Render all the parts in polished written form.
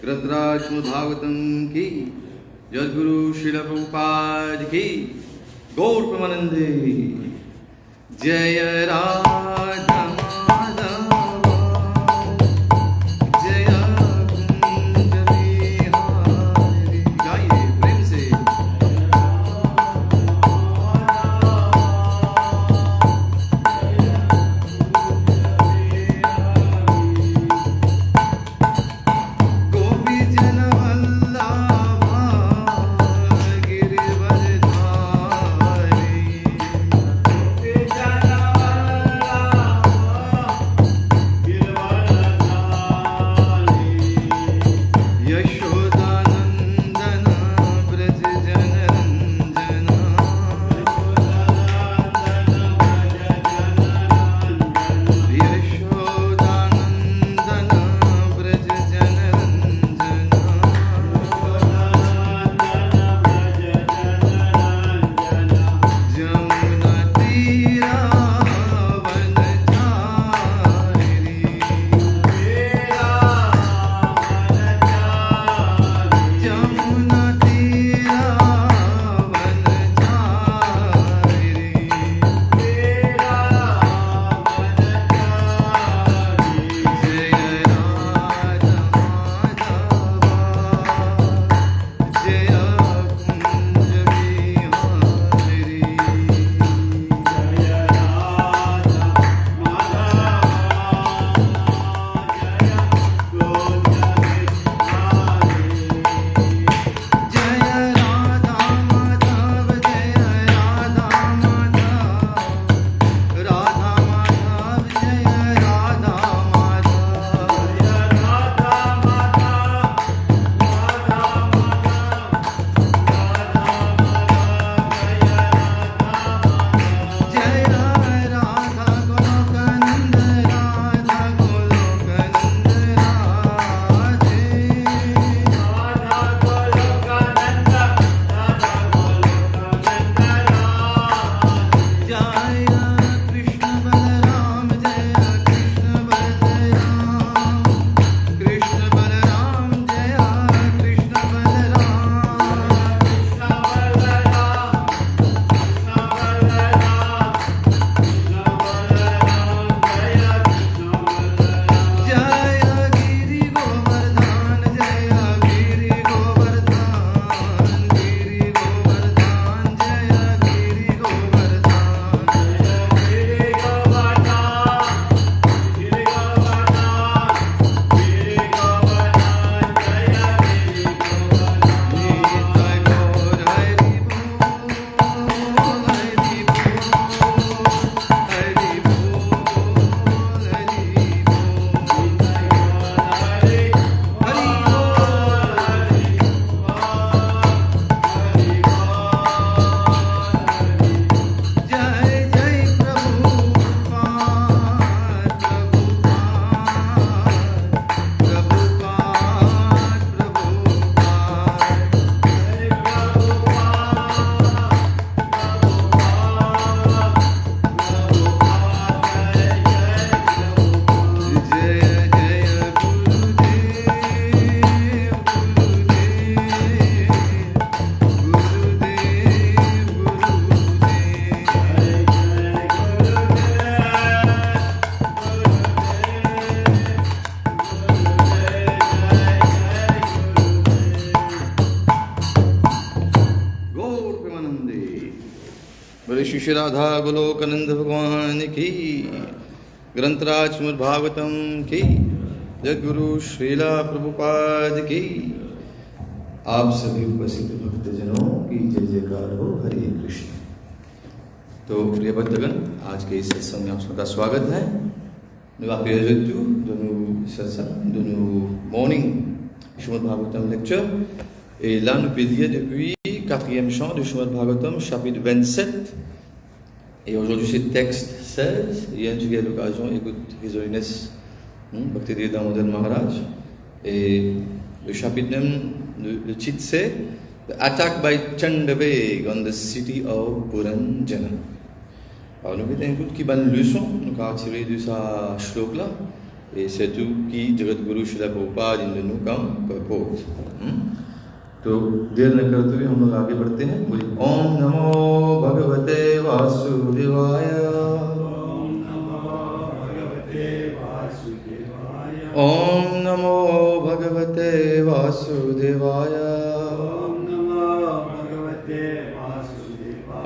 ग्रंथराज भागवतम की, जगद्गुरु श्रील प्रभुपाद की, गौर प्रेमानंदे। जय राधा माधव, जय कुंज बिहारी। गाइए प्रेम से। गोपी जन वल्लभा गिरिवरधारी, यशोदानंदन ब्रज जनरंजना, यशोदानंदन ब्रज जनरंजना, जमुना तीरा वनचारी, जमुना तीरा वनचारी, जय राधा माधवा, जय कुंज बिहारी। जय राधा माधव, जय राधा माधव, राधा माधव, जय राधा जय राधा गोलोकानंद, राधा गोलोकानंद राधे, जय कृष्ण बलराम, जय कृष्ण बलराम, कृष्ण बलराम, जय कृष्ण जय गिरि गोवर्धन, जय गिरि गोवर्धन, गिरि गोवर्धन, जय गिरि गोवर्धन। गौर हरि बोल, हरि बोल, हरि बोल, हरि जय जय प्रभुपाद, प्रभुपाद, जय जय गुरुदेव, गुरुदेव, गौर प्रेमानंदे। बोले श्री श्री राधा गोलोकानंद भगवान की, ग्रंथराज श्रीमद् भागवतम की, जगद्गुरु श्रीला प्रभुपाद की। आप सभी उपस्थित भक्तजनों की जय जयकार हो। हरे कृष्ण। तो प्रिय भक्तगण, आज के इस सत्संग में आप सबका स्वागत है। Nous appelons de nous morning Srimad Bhagavatam lecture. Et là, nous pouvons dire depuis 4e chant de Srimad Bhagavatam, chapitre 27. Et aujourd'hui, c'est texte 16. Hier, j'ai eu l'occasion d'écouter His Holiness Bhaktivedanta Damodar Maharaj. Et le chapitre même, le titre c'est The Attack by Chandaveg on the City of Puranjana. Alors, nous avons une qui bonne leçon, nous avons tiré de sa shlok là. et surtout qui Jagat गुरु श्रील प्रभुपाद इन दोनों का purport. तो देर न करते हुए हम लोग आगे बढ़ते हैं. बोलिए ओम नमो भगवते वासुदेवाय. ओम नमो भगवते वासुदेवाय.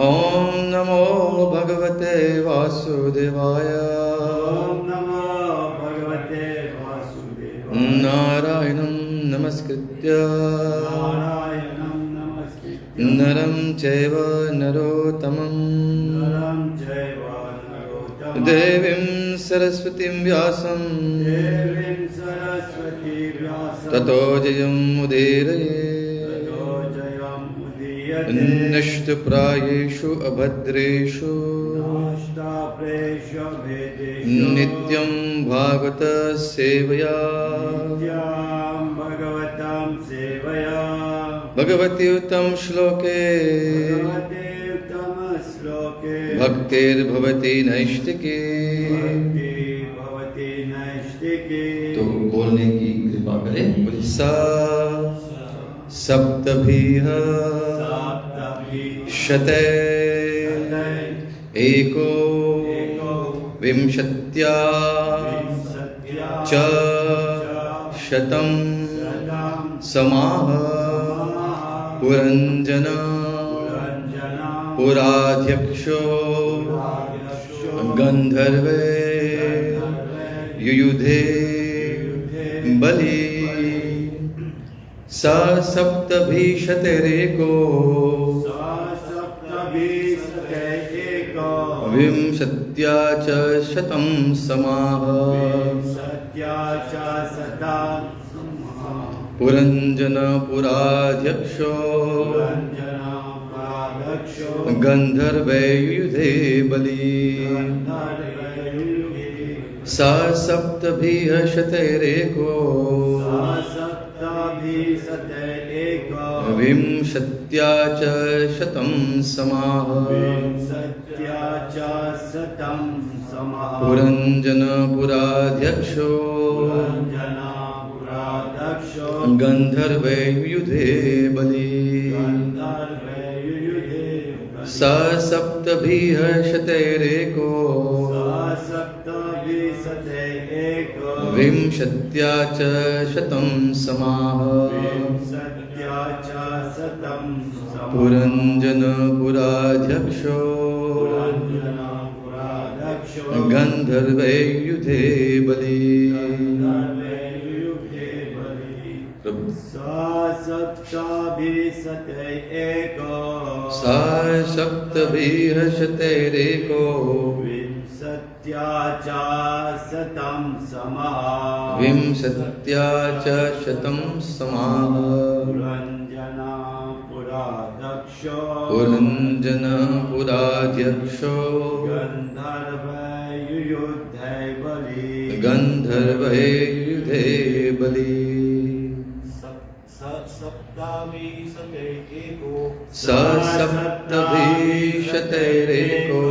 ओम नमो भगवते वासुदेवाय. नारायणं नमस्कृत्य नरं चैव नरोत्तमं देवीं सरस्वतीं व्यासं ततो जयमुदीरये. नष्टप्रायेषु अभद्रेषु नित्यं भागवत सेवया भगवती उत्तम श्लोके भक्तिर्भवति नैष्टिकी. तो बोलने की कृपा करें. सा सप्तभिः शते एको विंशत्या च शतं समाः पुरञ्जन पुराध्यक्षो गन्धर्वे युयुधे बलि. स सप्तभिशतेरेको विंशत्या च शतं समाः पुरञ्जन पुराध्यक्षो गन्धर्वे युयुधे बलि. सा सप्तभिः शतैरेको विंशत्या च शतं समाः पुरञ्जन पुराध्यक्षो गन्धर्वे युयुधे बलि. सा सप्तभिः शतैरेको विंशत्या च शतं समाः पुरञ्जन पुराध्यक्षो गन्धर्वे युयुधे बलि. सा सप्तभिः शतैरेको विंशत्या च शतं समाः पुरञ्जन पुराध्यक्षो गन्धर्वे युयुधे बलि. स सप्तभिः शतैरेको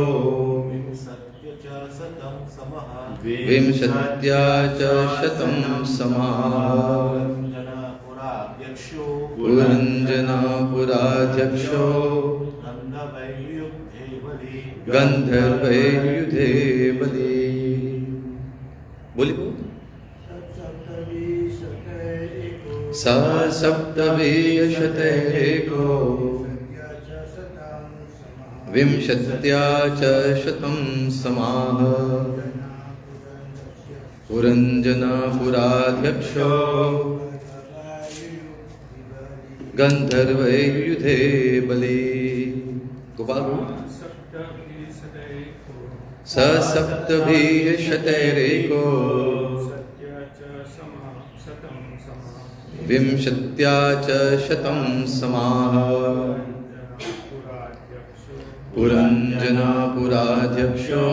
विंशत्या च शतं समाः पुरञ्जन पुराध्यक्षो गन्धर्वे युयुधे बलि. बोलिए सा सप्तभिः शतैरेको विंशत्या च शतं समाः पुरञ्जन पुराध्यक्षो गन्धर्वे युयुधे बलि. गोपाल स सप्तभिः शतैरेको विंशत्या च शतं समाः पुरञ्जन पुराध्यक्षो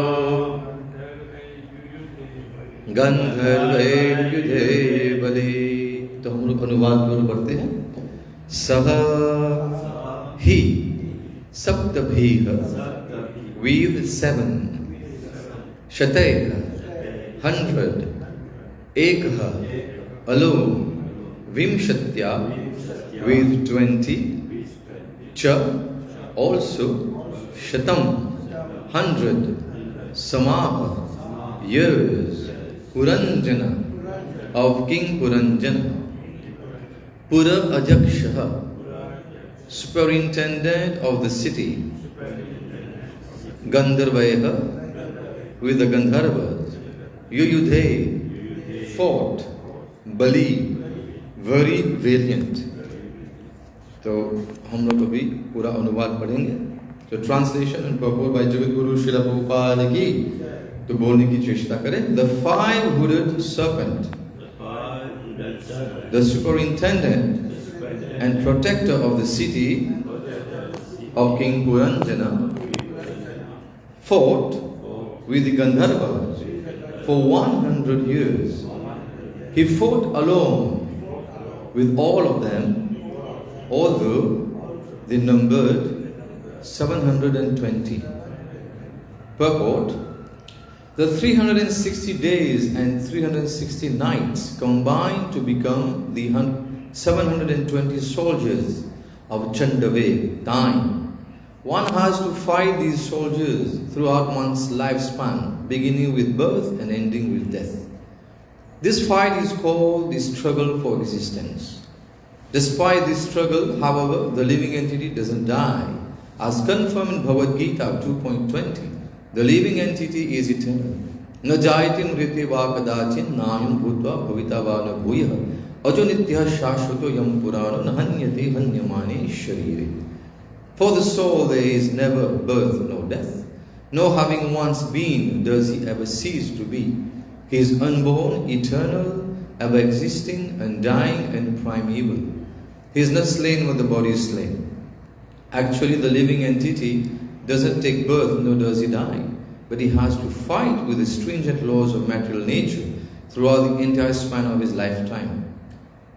गन्धर्वे युयुधे बलि. तो हम लोग अनुवाद की ओर बढ़ते हैं. सह ही सप्तभिः with 7 शतैः 100 Ekha, alone, Vimshatya, with 20, Cha, also, Shatam, 100, Samaha, years, Puranjana, of King Puranjana, Pura Ajakshaha, superintendent of the city, Gandharvaya, with the Gandharvas, Yuyudhe, fought, Bali, very valiant. तो हम लोग अभी पूरा अनुवाद पढ़ेंगे. तो ट्रांसलेशन एंड पurport by जगत गुरु श्रील प्रभुपाद की. तो बोलने की चेष्टा करें. The five-hooded serpent, the superintendent and protector of the city of King Puranjana, fought with the Gandharvas for 100 years. He fought alone with all of them, although they numbered 720. Purport: the 360 days and 360 nights combined to become the 720 soldiers of Chandaved, time. One has to fight these soldiers throughout one's lifespan, beginning with birth and ending with death. This fight is called the struggle for existence. Despite this struggle, however, the living entity doesn't die. As confirmed in Bhagavad Gita 2.20, the living entity is eternal. Na jayati mriti va kadachin nayam bhutva bhavita va na bhuyah ajo nityah shashvato yam purana na hanyate hanyamane sharire. For the soul there is never birth nor death, nor having once been does he ever cease to be. He is unborn, eternal, ever existing, undying and primeval. He is not slain when the body is slain. Actually, the living entity doesn't take birth nor does he die, but he has to fight with the stringent laws of material nature throughout the entire span of his lifetime.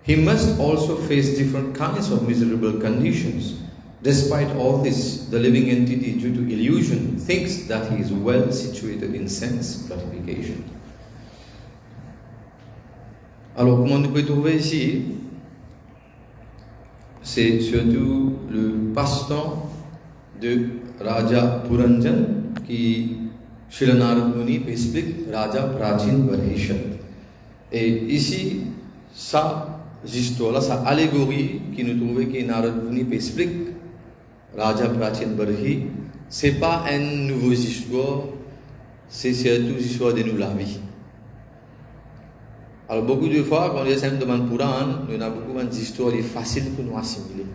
He must also face different kinds of miserable conditions. Despite all this, the living entity, due to illusion, thinks that he is well situated in sense gratification. Alors, comment nous pouvons trouver ici? C'est surtout le passe-temps de Raja Puranjan qui, chez le Narad Muni, explique Raja Prachin Barhishat. Et ici, ça, histoire là, ça allégorie qui nous trouvait que Narad Muni explique Raja Prachin Barhi, c'est pas une nouvelle histoire, c'est surtout l'histoire de nous la vie. Alors beaucoup de fois, quand les gens demandent Puran, nous avons beaucoup d'histoires faciles pour nous assimiler.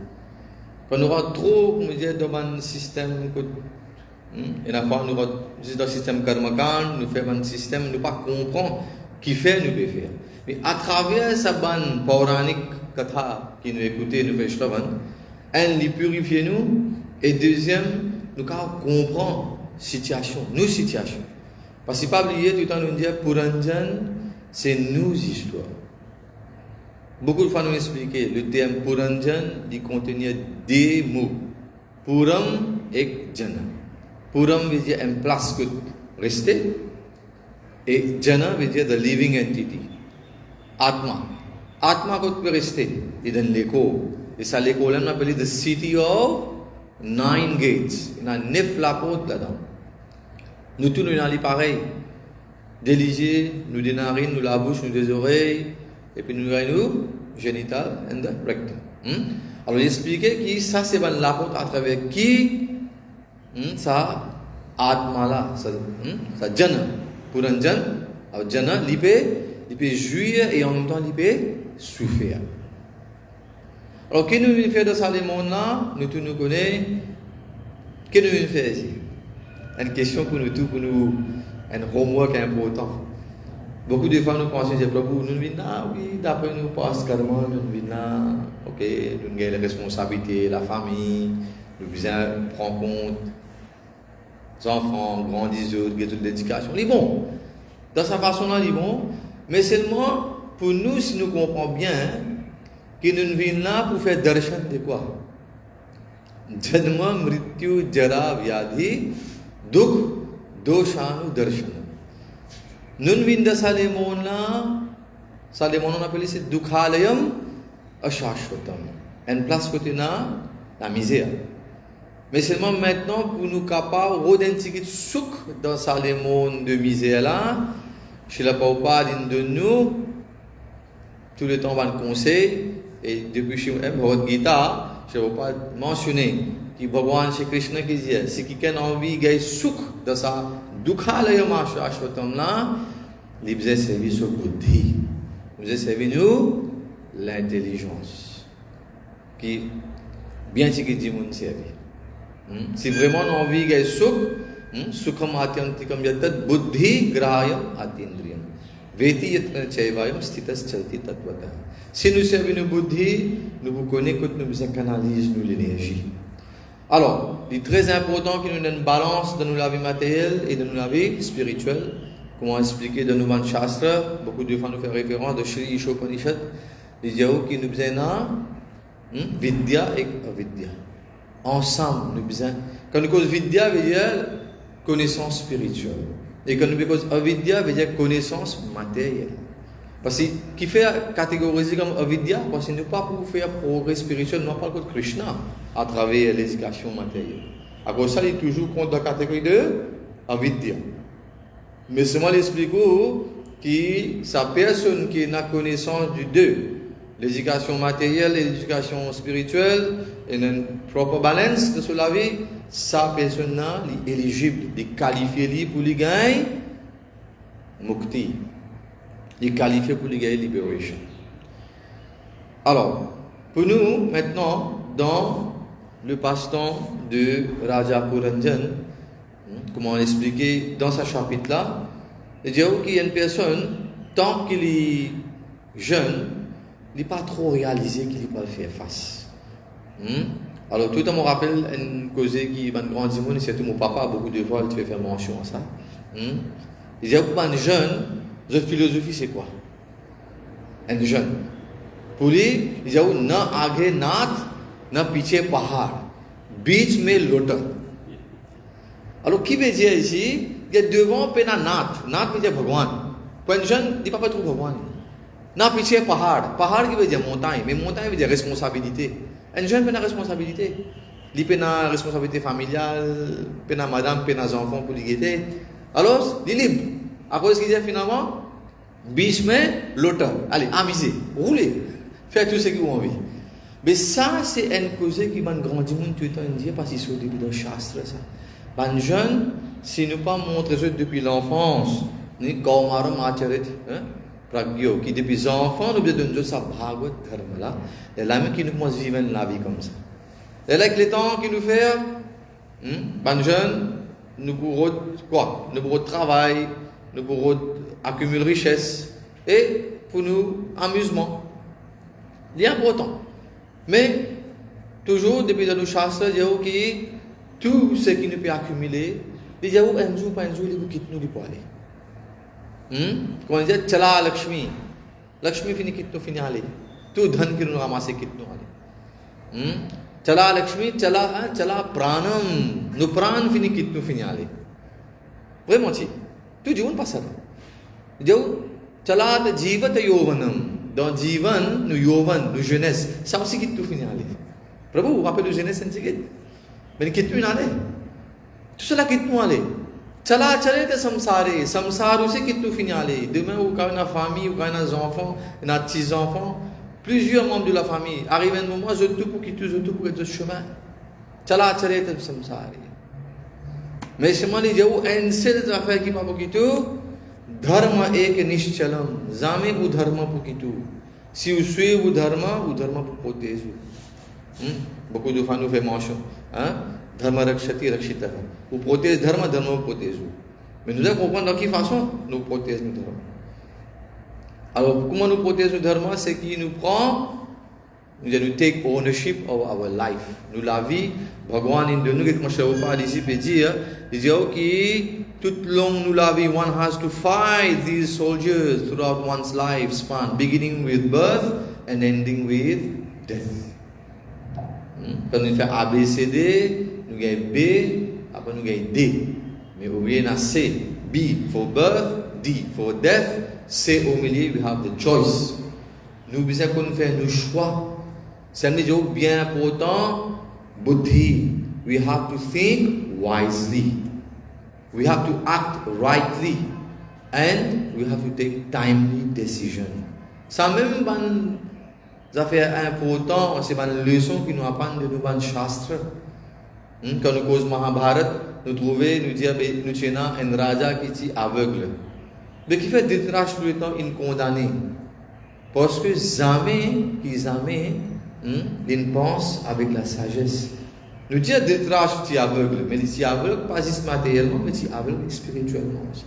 Quand nous avons trop, comme je dis, dans un système, et la fois nous avons dans le système karmakan, nous faisons un système, nous ne pas comprendre qui fait, nous peut faire. Mais à travers sa bande pauranique katha qui nous écoutez, nous fait shravan, un, les purifier nous, et deuxième, nous comprendre situation, nos situations. Parce que pas oublier tout le temps nous dire Puranjan, c'est nos histoires. Beaucoup de fois nous expliquer le terme Puranjan, il contient des mots. Puram et Jana. Puram veut dire une place que rester, et Jana veut dire the living entity. Atma. Atma que peut rester, il donne l'écho. Et ça l'écho là on appelle the city of 9 gates. Il y a 9 la porte là-dedans. Nous tous nous allons pareil. Des lisiers, nous des narines, nous la bouche, nous des oreilles, et puis nous avons génital and the rectum. Alors expliquer que ça c'est la porte à travers qui ça atma là, ça jana, Puranjan, alors jana il peut jouir et en même temps il peut souffrir. Alors qu'est-ce que nous venons faire dans ce monde là, nous tous nous connaissons, qu'est-ce que nous venons faire ici? Une question pour nous tous, pour nous, un homework important. Beaucoup de fois nous pensons que Prabhu, nous venons là, oui, d'après nous passe carrément, nous venons là, ok, nous avons les responsabilités, la famille, nous devons prendre compte, les enfants, grandissent, toute l'éducation. Il est bon. Dans sa façon là, il est bon, mais seulement pour nous, si nous comprenons bien, que nous venons là pour faire darshan de quoi? Janma, mrityu, jara, vyadhi, dukh, doshanu, darshan. Nous venons de ça les mots là Ça, les mots on appelle c'est Dukhalayam Ashashvatam. Une place côté la misère. Mais seulement maintenant, pour nous capables de redentifier souk dans ça, les mondes de misère là, chez la Prabhupada de nous, tout le temps, on va le conseil, et depuis chez Bhagavad Gita, je ne vais pas mentionner que Bhagavan Shri Krishna qui dit, si quelqu'un a envie de souk dans ça, Dukhalayam Ashvatam là, il faisait servir sur buddhi. Il faisait servir nous l'intelligence. Qui bien ce que dit mon servir. Si vraiment on a envie de sukham atyantikam yatat buddhi grahayam atindriyam veti yatna chaivayam sthitas chalti tatvata. Si nous servons nos buddhi, nous vous connaissons que nous canalisons l'énergie. Alors, il est très important que nous ayons une balance dans la vie matérielle et dans la vie spirituelle. Comment expliquer dans nos Shastra, beaucoup de fois nous faisons référence de Shri Ishopanishad, il dit que nous avons vidya et avidya. Ensemble, nous besoin. Quand nous cause vidya, veut dire connaissance spirituelle. Et quand nous cause avidya, veut dire connaissance matérielle. Parce que qui fait catégoriser comme avidya, parce que nous pas pour faire progrès spirituel, nous parlons de Krishna à travers l'éducation matérielle. À cause ça, il est toujours contre la catégorie de avidya. Mais seulement l'explique que sa personne qui a connaissance du deux, l'éducation matérielle et l'éducation spirituelle, et une propre balance de la vie, sa personne est éligible, est qualifiée pour lui gagner mukti, est qualifiée pour lui gagner libération. Alors, pour nous, maintenant, dans le passe-temps de Raja Puranjan, comment expliquer dans ce chapitre-là, il dit qu'il y a une personne, tant qu'il est jeune, il n'est pas trop réalisé qu'il ne peut pas faire face. Alors, tout le temps, me rappelle une cause qui va grandir, c'est tout mon papa, beaucoup de fois, il fait faire mention à ça. Il dit que un jeune, la philosophie, c'est quoi? Un jeune. Pour lui, il dit que na aghe nath, na piche pahar, beach me lota. Alors, qui veut dire ici, il y a devant pena nath, nath veut dire Bhagwan. Pour un jeune, il ne peut pas trouver Bhagwan. Na piche pahar, pahar qui veut dire montagne, mais montagne veut dire responsabilité. Un jeune a une responsabilité. Il a une responsabilité familiale, il a madame, il a des enfants pour les guetter. Alors, il est libre. À cause qu'il dit finalement, biche mais l'auteur. Allez, amusez, roulez, faites tout ce que vous avez envie. Mais ça, c'est une cause qui va grandir tout le temps indien parce qu'ils sont au début de Shastra. Un jeune, si nous pas montrer ça depuis l'enfance, ni Kaumaram Acharit, Pragyo, qui depuis l'enfant, nous devons donner ça Bhagavad Dharma là, et là même qui nous commence à vivre la vie comme ça. Et là, avec les temps qui nous fait, un jeune, nous pourrons quoi? Nous pourrons travailler, nous pourrons accumuler richesse, et pour nous, amusement. C'est important. Mais, toujours, depuis nos shastres, il y a qui tout ce qui nous peut accumuler, il y a un jour, il faut quitter nous pour aller. Comment dire, Chala Lakshmi. Lakshmi finit quitte nous finit aller. Tout dhan qui nous ramasse quitte nous aller. Chala Lakshmi, Chala Pranam. Nous pran finit quitte nous finit aller. Vraiment, tout जीवन passe là. जो Chala Jivat Yovanam. Dans Jivan, nous Yovan, nous jeunesse. Ça aussi quitte nous finit aller. Prabhu, vous rappelez de jeunesse, c'est ce mais quitte nous aller. Tout cela quitte nous aller. Chala chale te samsare, samsar aussi quitte nous finir aller. Demain, vous avez une famille, vous avez des enfants, vous avez 6 enfants, plusieurs membres de la famille. Arrive un moment, je tout pour quitter, je tout pour être chemin. Chala chale te samsare. Mais je me dis, un seul affaire qui va pour quitter, dharma ek nishchalam, zame ou dharma pour quitter. Si vous suivez vous dharma pour protéger. Beaucoup de fois nous fait mention. Dharma rakshati rakshita. Vous protégez dharma, dharma vous protège. Mais nous devons comprendre de quelle façon nous protégeons le dharma. Alors, comment nous protégeons le dharma? C'est qu'il nous prend, nous allons take ownership of our life. Nous la vie, Bhagwan de nous, comme je vous parle ici, il dit que toute longue nous la vie, one has to fight these soldiers throughout one's lifespan, beginning with birth and ending with death. Quand nous faisons ABCD, nous gagnons B, après nous gagnons D. Mais oubliez, on a C, B for birth, D for death, c'est au milieu, we have the choice. Nous besoin qu'on fait nos choix. Ça veut dire bien important, buddhi. We have to think wisely. We have to act rightly. And we have to take timely decision. Ça même ban affaires importantes, c'est une leçon qui nous apprend de nous ban shastra. Quand nous cause Mahabharat, nous trouvons, nous disons, nous tenons un raja qui est aveugle. Mais qui fait Dhritarashtra tout le temps, il condamné. Parce que jamais, il pense avec la sagesse. Nous disons Dhritarashtra est aveugle, mais il est aveugle pas juste matériellement, mais il est aveugle spirituellement aussi.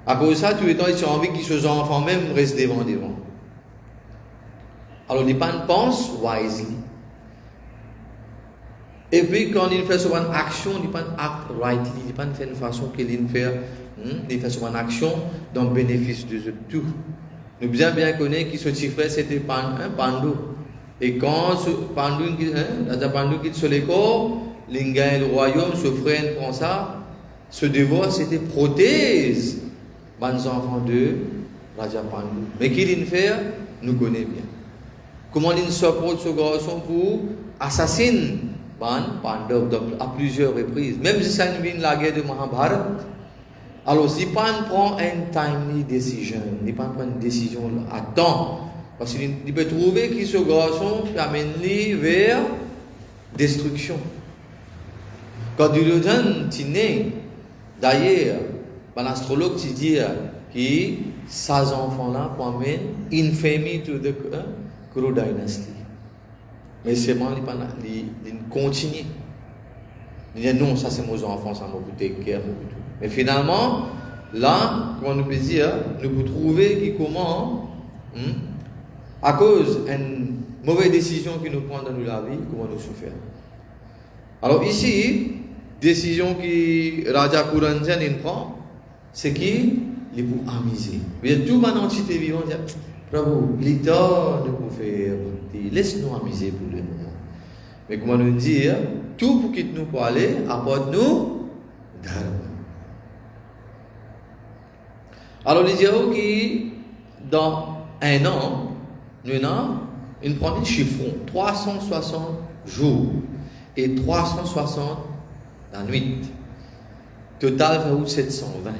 À cause de ça, tout le temps, ils ont envie que ses enfants même restent devant. Alors, les gens pensent wisely. Et puis, quand ils font une action, ils actent rightly. Ils font une façon qu'ils font une action dans le bénéfice de tout. Nous bien connaissons que ce chiffre, c'était Pandu. Et quand Pandu qui est sur les corps, l'Inga et le royaume se freinent comme ça, ce devoir, c'était prothèse. Les enfants de Raja Pandu. Mais qu'il fait, nous connaissons bien. Comment il supporte ce garçon pour assassiner Pandav à plusieurs reprises. Même si ça vient la guerre de Mahabharat. Alors, si Pan prend une timely decision, il prend une décision à temps, parce qu'il peut trouver que ce garçon amène vers destruction. Quand Duryodhana est né, d'ailleurs, l'astrologue dit que ces enfants-là promènent infamy to the Kuru dynasty. Mais seulement ils continuent. Ils disent non, ça c'est mes enfants, ça m'a coûté care. Mais finalement, là, comment nous peut dire, nous pouvons trouver comment, à cause d'une mauvaise décision qui nous prend dans la vie, comment nous souffrir. Alors ici, décision que Raja Puranjan prend, c'est qu'il est pour amuser. Tout mon entité vivante dit, Prabhu, l'État ne peut faire, laisse-nous amuser pour le moment. Mais comment nous dire, tout pour quitter nous pour aller, apporte-nous dharma. Alors, les gens qui, dans un an, nous prenons un chiffron, 360 jours et 360 la nuit. Total, va où 720.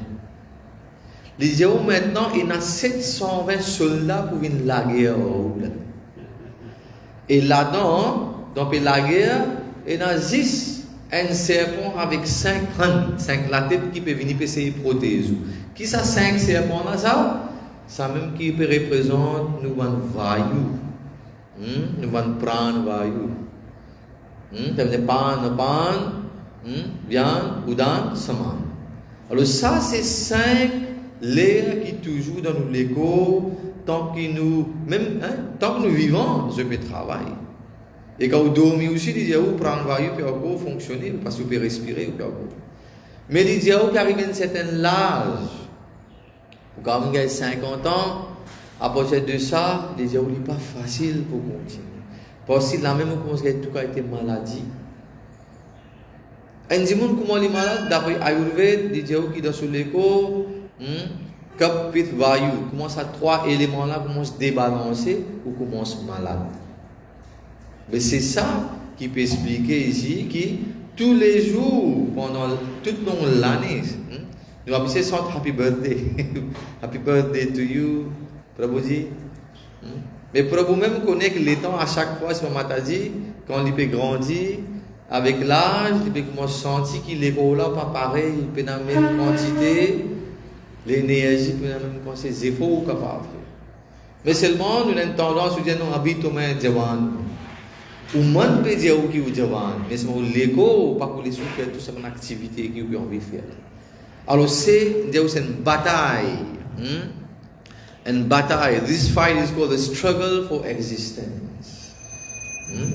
Les gens maintenant, il y a 720 soldats pour venir la guerre. Et là-dedans, dans la guerre, il y a 10 un serpent avec 5 crânes, 5 la tête qui peut venir essayer de protéger. Qui ça 5 serpents là ça? Ça même qui peut représenter nous van vayu. Nous van pran vayu. Ça veut dire pan, viande, udan, saman. Alors ça c'est 5 l'air qui toujours dans nous l'écho, tant que nous vivons, je peux travailler. Et quand vous dormez aussi, les gens prennent vayu peut encore fonctionner parce que vous pouvez respirer. Mais les gens qui arrivent à un certain âge, quand vous avez 50 ans, à partir de ça, les gens n'est pas facile pour continuer. Parce que la même chose que tout a été maladie. Un dimanche comment les malades, d'après Ayurveda, les gens qui dans l'écho, Kap Pit Vayu, commence à 3 éléments là, commence à débalancer ou commence malade. Mais c'est ça qui peut expliquer ici que tous les jours, pendant toute l'année, nous avons dit Happy Birthday. Happy Birthday to you, Prabhuji. Mais Prabhu même connaît que les temps, à chaque fois, c'est Mataji, quand il peut grandir, avec l'âge, il peut commencer à sentir qu'il est là, pas pareil, il peut dans la même quantité, l'énergie peut dans la même quantité, c'est efforts capable. Mais seulement, nous avons tendance à dire non, habite au moins Javan. Ou man peut dire qui est Javan, mais c'est l'écho, pas pour les souffrir, tout ça, une activité qui vous envie de faire. Alors, c'est une bataille. Une bataille. This fight is called the struggle for existence.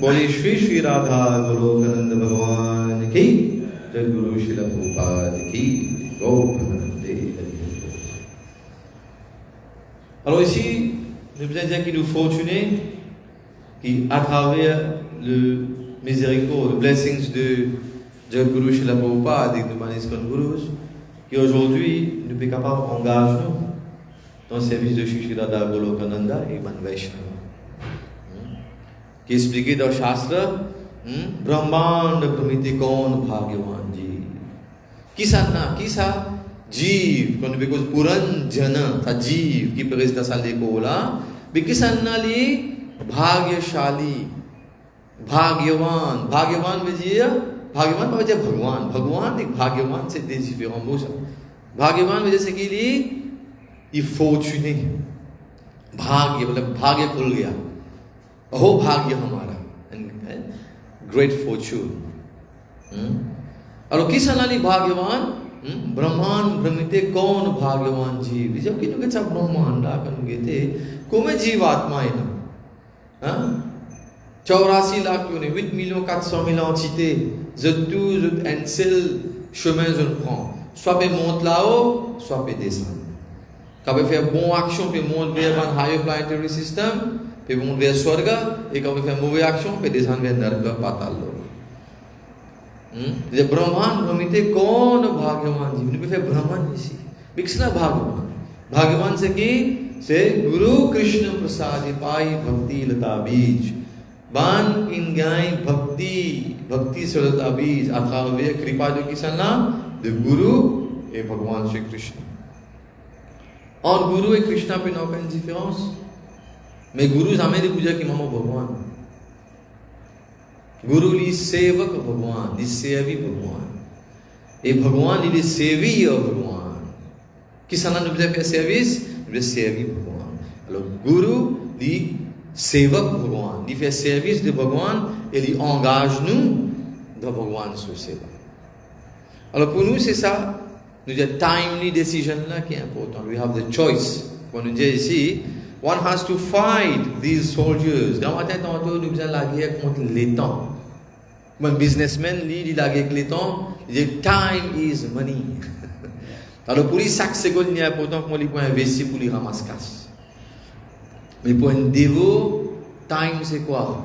Boli Shri Shri Radha Golokananda Bhagavan ki, Jai Guru Srila Prabhupada ki, Gopanande. Alors ici, je veux dire qu'il nous fortunés qui, à travers le miséricorde, le blessings de Jai Guru Srila Prabhupada et de Maniskan Gurus, qui aujourd'hui nous sommes capables d'engager dans le service de Shri Radha Golokananda et Ban Vaishnava. Qui est expliqué dans le Shastra, Brahmanda Pramiti Kaun Bhagyavan Ji. Qui ça? Jiv, quand on dit que Puran Jana, ça Jiv qui peut rester dans sa là, mais qui ça n'a li Bhagyashali, Bhagyavan. Bhagyavan veut dire Bhagwan. Bhagwan et Bhagyavan c'est des différents mots. Bhagyavan veut dire c'est qu'il est fortuné. Bhagya, मतलब भाग्य खुल गया. अहो भाग्य हमारा. Great fortune. Alors qui s'en allait भाग्यवान? ब्रह्मांड भ्रमिते कौन भाग्यवान जीव? जब कि लोग सब ब्रह्मांड करेंगे थे, कोमे जीव आत्मा है ना? 84 लाख क्यों नहीं? 8 millions 400 000 entités. Je tous un seul chemin je prends. Soit pe monte là-haut, soit pe descend. Quand on fait bonne action, pe monte vers un higher planetary system, pe monte vers Swarga, et quand on fait mauvaise action, pe descend vers Naraka Patal. जब ब्रह्मांड भ्रमिते कौन भाग्यवान जीव ने फिर ब्रह्मांड इसी विकसना भाग्यवान से की से गुरु कृष्ण प्रसाद पाई भक्ति लता बीज बान इन गाय भक्ति से लता बीज अथावे कृपा जो किसना द गुरु et भगवान श्री कृष्ण और गुरु et कृष्णा पे नो कौन डिफरेंस मैं गुरु सामने दी पूजा की मामो भगवान गुरु ली सेवक भगवान, ली सेवी भगवान. Et भगवान ली सेवी भगवान. Qui s'en a nous faire service? Le service भगवान. Alors गुरु ली सेवक भगवान, ली fait service de भगवान et ली engage nous dans भगवान sur सेवा. Alors pour nous c'est ça, nous avons timely decision là qui est important. We have the choice. Quand nous dit ici, one has to fight these soldiers. Dans ma tête, nous avons la guerre contre les temps. Un businessman, lui, il a avec les temps, il dit time is money. Alors pour lui, chaque seconde, il est important pour lui investir pour lui ramasser cash. Mais pour un dévot, time c'est quoi?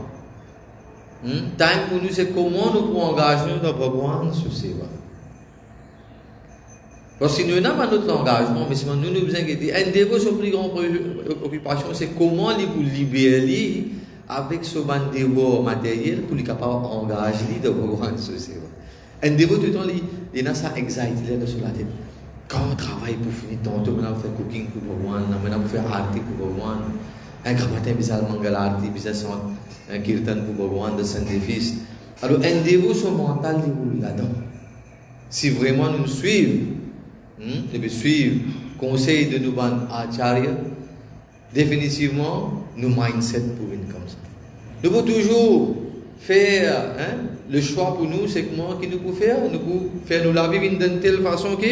Time pour nous, c'est comment nous pouvons engager dans Bhagwan sur ces voies. Parce que nous n'avons pas notre engagement, mais si nous nous inquiétons, un dévot, son plus grande préoccupation, c'est comment il peut libérer avec ce dévot matériel pour lui capable d'engager dans Bhagwan sur ces voies. Un dévot, tout le temps, il a ça anxiety là sur la tête. Quand on travaille pour finir tantôt, maintenant on fait cooking pour Bhagwan, maintenant on fait arti pour Bhagwan. Un grand matin, bizarre mangala arti, bizarre un kirtan pour Bhagwan de Saint-Défis. Alors, un dévot, son mental déroule là-dedans. Si vraiment nous suivons, suivre conseil de nos acharya, définitivement, nos mindset pour une comme ça. Nous pouvons toujours faire le choix pour nous, c'est comment que nous pouvons faire? Nous pouvons faire nous la vie d'une telle façon que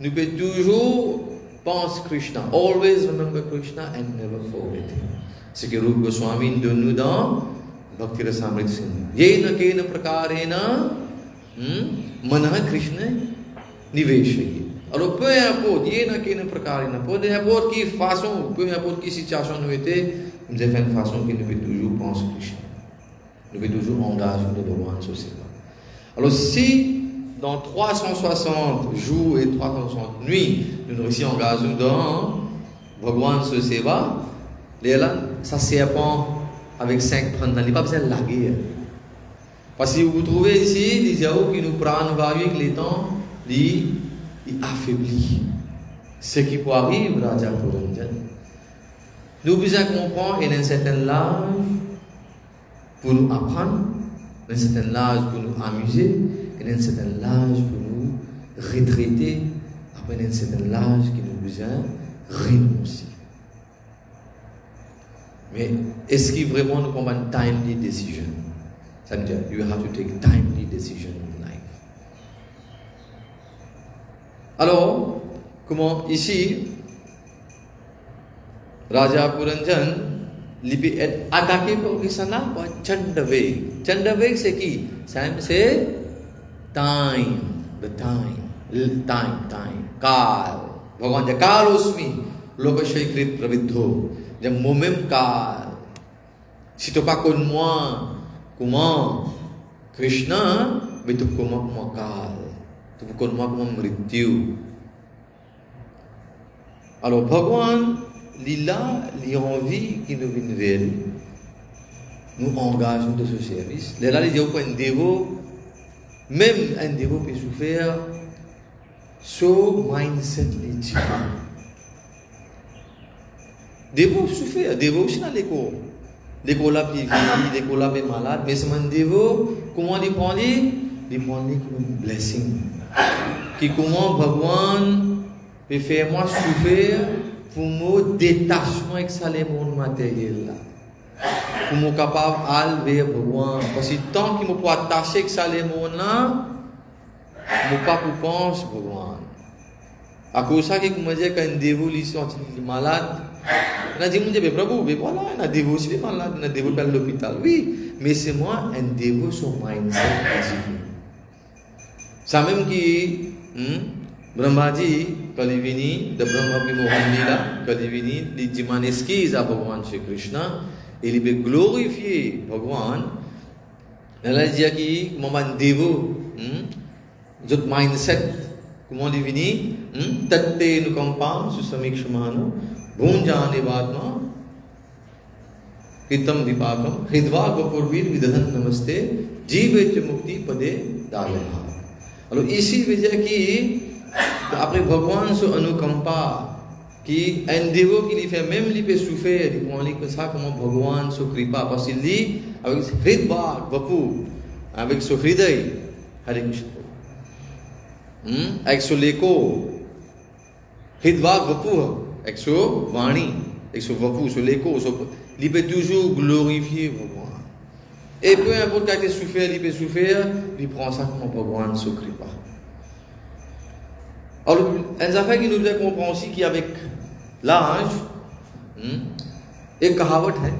nous pouvons toujours penser Krishna. Always remember Krishna and never forget him. C'est que Rupa Goswami donne nous dans Bhakti Rasamrita Sindhu. Yena kena prakarena manah Krishna niveshayi. Alors peu importe, yena kena prakarena, peu importe qui façon, peu importe qui situation nous était, nous avons fait une façon que nous pouvons toujours penser Krishna. Nous pouvons toujours engager de Bhagwan sur ces voies. Alors si dans 360 jours et 360 nuits, nous nous aussi engageons dans Bhagwan sur ces voies, ça serpent avec 5 prendre, il n'y a pas besoin de la guerre. Parce que vous trouvez ici, les Yahoo qui nous prennent avec les temps, il affaiblit. Ce qui peut arriver, Raja Puranjan. Nous devons comprendre qu'il y a un certain âge pour nous apprendre, un certain âge pour nous amuser, et un certain âge pour nous retraiter, après un certain âge qui nous besoin renoncer. Mais est-ce qu'il vraiment nous prend une timely decision? Ça veut dire, you have to take timely decision in life. Alors, comment ici, Raja Puranjan, il peut être attaqué par Kisana par Chandaveg. Chandaveg c'est qui? C'est time, the time, time. Kal. Bhagavan dit Kalosmi, Lokashayakrit Pravidho. Jab moi-même Kal. Si tu n'as pas connu moi, comment Krishna, mais tu connais moi Kal. Tu connais moi comment Mrityu. Alors, Bhagwan, lila, il a envie qu'il nous vienne vers nous engageons de ce service. Là, il dit un dévot, même un dévot peut souffrir, so mindset est différent. Dévot souffrir, dévot aussi dans l'école. L'école là, puis l'école là, est malade, mais c'est un dévot, comment il prend les? Il prend les comme un blessing. Qui comment Bhagwan peut faire moi souffrir pour mon détachement avec ça les mondes matériels là. Pour me capable d'aller vers Bhagwan. Parce que tant qu'il me peut attacher avec ça les mondes là, je ne pas penser Bhagwan. À cause de ça, que me dit qu'un dévot il est malade, on a dit mon Dieu, mais Prabhu, mais voilà, un dévot aussi est malade, un dévot dans l'hôpital. Oui, mais c'est moi un dévot sur mindset. Ça même qui Brahmaji, quand il est venu, de Brahma Mohan Lila, quand il est venu, il demande excuse à Bhagwan Shri Krishna, et il veut glorifier Bhagwan. Il a dit que moment dévot, notre mindset, comment il est venu, tatte nous compam, susamik shumano, bhunjane vatma, hitam vipakam, hridva gopurvir vidhan namaste, jivet mukti pade dalha. Alors ici, il veut dire qu'après Bhagwan se anukampa, qui un dévot qui lui fait même lui peut souffrir, il prend que ça comment Bhagwan se kripa, parce qu'il dit avec hridva vapu, avec ce hriday, Hare Krishna, avec ce l'écho, hridva vapu, avec ce vani, avec ce vapu, ce l'écho, il peut toujours glorifier Bhagwan. Et peu importe qu'il souffert, il peut souffrir, il prend ça comme Bhagwan se kripa. Alors, un affaire qui nous devait comprendre aussi qu'avec l'âge, एक कहावत है,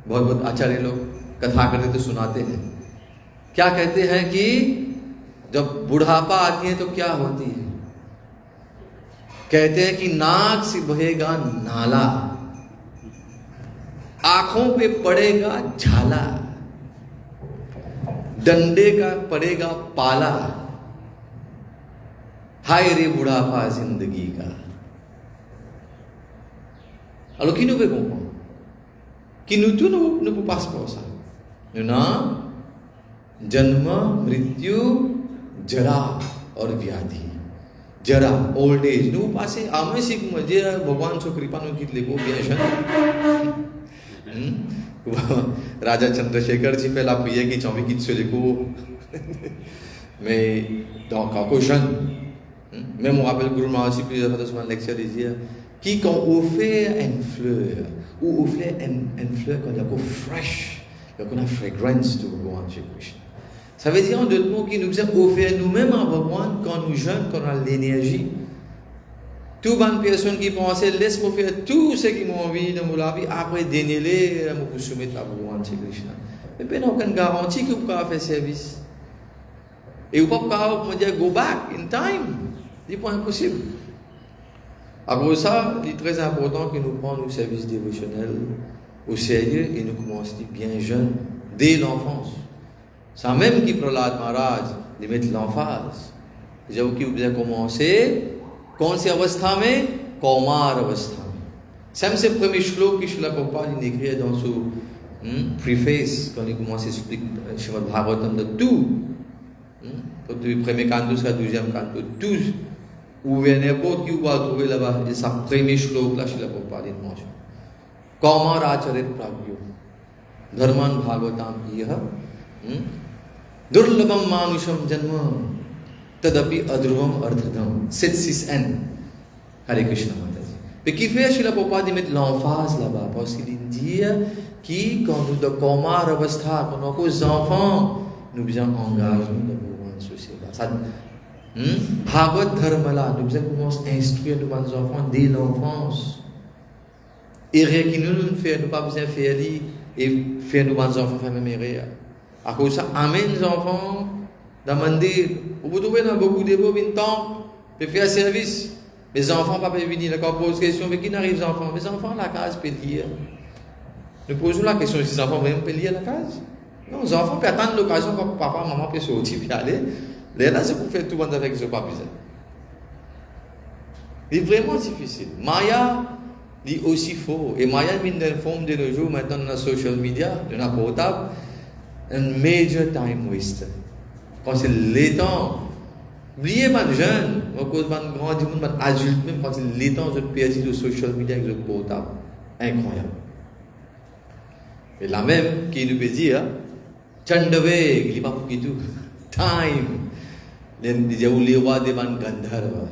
बहुत बहुत आचार्य लोग कथा करते तो सुनाते हैं. क्या कहते हैं कि जब बुढ़ापा आती है तो क्या होती है? कहते हैं कि नाक से बहेगा नाला, आंखों पे पड़ेगा झाला, डंडे का पड़ेगा पाला, हाय रे बुढ़ापा जिंदगी का. Alors qui nous veut comprendre? Qui nous tout ne peut pas se passer. Nous n'avons जन्म मृत्यु जरा और व्याधि. जरा ओल्ड एज नु पासे आमे सिक मजे भगवान सो कृपा नु कितले को बेशन राजा चंद्रशेखर जी पहला पिए की चौबी कित से लिखो mais dans Kakoshan, même on rappelle Guru Maharaj plusieurs fois dans son lecture disait qui quand offre une fleur ou offre une fleur quand il y a fresh, il y a fragrance de Bhagwan Shri Krishna. Ça veut dire en d'autres mots qu'il nous a offert nous-mêmes à Bhagwan quand nous jeunes, quand on a l'énergie. Toute bonne personne qui pensait laisse-moi faire tout ce qui m'a envie de me vie après dénier je me soumettre à Bhagwan Shri Krishna. Mais il n'y a aucune garantie que vous pouvez faire service. Et vous ne pouvez pas me dire go back in time. C'est pas impossible. Après ça, il est très important que nous prenions nos services dévotionnels au sérieux et nous commençons bien jeunes, dès l'enfance. Sans même qu'il Prahlad Maharaj de mettre l'emphase. J'avoue qu'il vous a commencé, कौन सी अवस्था में? कौमार अवस्था में. C'est le premier श्लोक कि Srila Prabhupada écrit dans son préface quand il commence à expliquer Srimad Bhagavatam de tout. Du premier canto jusqu'à deuxième canto, tous où n'importe qui vous va trouver là-bas, c'est ça premier श्लोक là Srila Prabhupada mentionne. कौमार आचरित प्राज्ञो धर्मान भागवताम यह दुर्लभम मानुषम जन्म तदपि अध्रुवम अर्थधम 6-6N. Hare Krishna Mataji. Mais qui fait Srila Prabhupada de mettre l'emphase là-bas parce qu'il dit que quand nous de Kaumar Avastha, quand nous sommes enfants, nous bien engagés dans Bhagwan Susela. Ça Bhagavad Dharmala, nous bien commencer à instruire nos enfants dès l'enfance. Et rien qui nous fait, nous pas besoin faire et faire nos enfants faire même rien. À cause de ça, amène les enfants dans le mandir. Vous trouvez dans beaucoup de beaux temps pour faire service. Mes enfants ne peuvent pas venir. Quand on pose la question, mais qui n'arrive les enfants? Mes enfants, la case peut lire. Nous posons la question si les enfants vraiment peuvent lire la case. Non, les enfants peuvent attendre l'occasion quand papa, maman peut sortir et aller. Là, c'est pour faire tout le monde avec ce papier. C'est vraiment difficile. Maya dit aussi faux. Et Maya est une forme de nos jours, maintenant dans les social media, dans la portable, un major time waster. Quand c'est les temps, oubliez pas de jeunes, à cause de grand du monde, adulte même, quand c'est les temps, je perds le social media avec le portable. Incroyable. Et la même qui nous peut dire, Chandaveg, il n'est pas pour qui tout. Time. Les rois de Van Gandharva.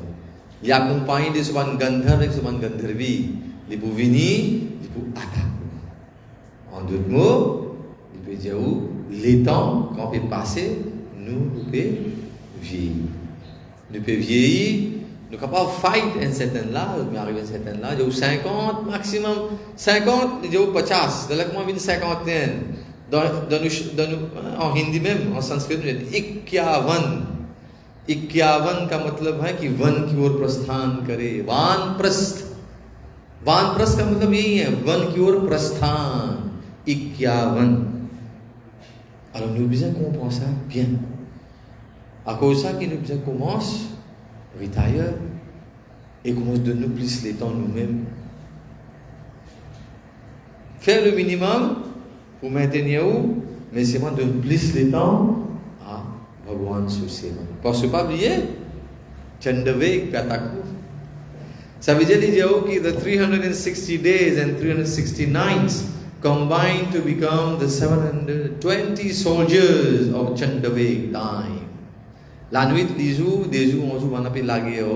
Il accompagne de ce Van Gandharva avec ce Van Gandharvi. Les pour venir, les pour attaquer. En d'autres mots, il peut dire où les temps, quand on peut passer, nous pouvons vieillir. Nous pouvons vieillir, nous sommes capables de fight à un certain âge, mais arrivé à un certain âge, il y a 50 maximum, 50, il y a 50, de là que moi je viens de cinquantaine. En hindi même, en sanskrit, on dit Ikyavan. Ikyavan का मतलब है कि वन की ओर प्रस्थान करे, वानप्रस्थ. वानप्रस्थ का मतलब यही है, वन की ओर प्रस्थान. Ikyavan. Alors nous besoin comprendre ça bien. À cause de ça, nous besoin commence retire et commence de nous plus les temps nous-mêmes. Faire le minimum pour maintenir où, mais c'est moi de plus les temps à Bhagwan Susena. Parce que pas oublier, Chandaveg Pataku. Ça veut dire que the 360 days and 360 nights combine to become the 720 soldiers of Chandaveg time. La nuit, des jours, on joue, on appelle la guerre,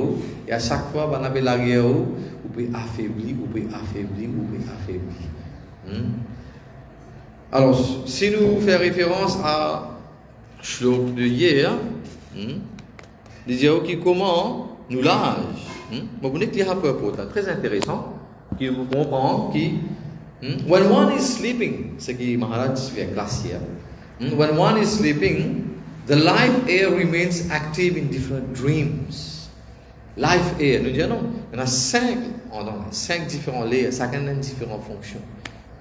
et à chaque fois, on appelle la guerre, vous pouvez affaiblir, vous pouvez affaiblir, vous pouvez affaiblir. Alors, si nous faisons référence à Shlok de hier, dire qui comment nous l'âge. Vous voulez que c'est très intéressant, qui vous comprend, qui when one is sleeping, ce qui Maharaj fait classe hier, when one is sleeping, the life air remains active in different dreams. Life air, nous disons non, il y en a 5 différents layers, chacun a une différente fonction.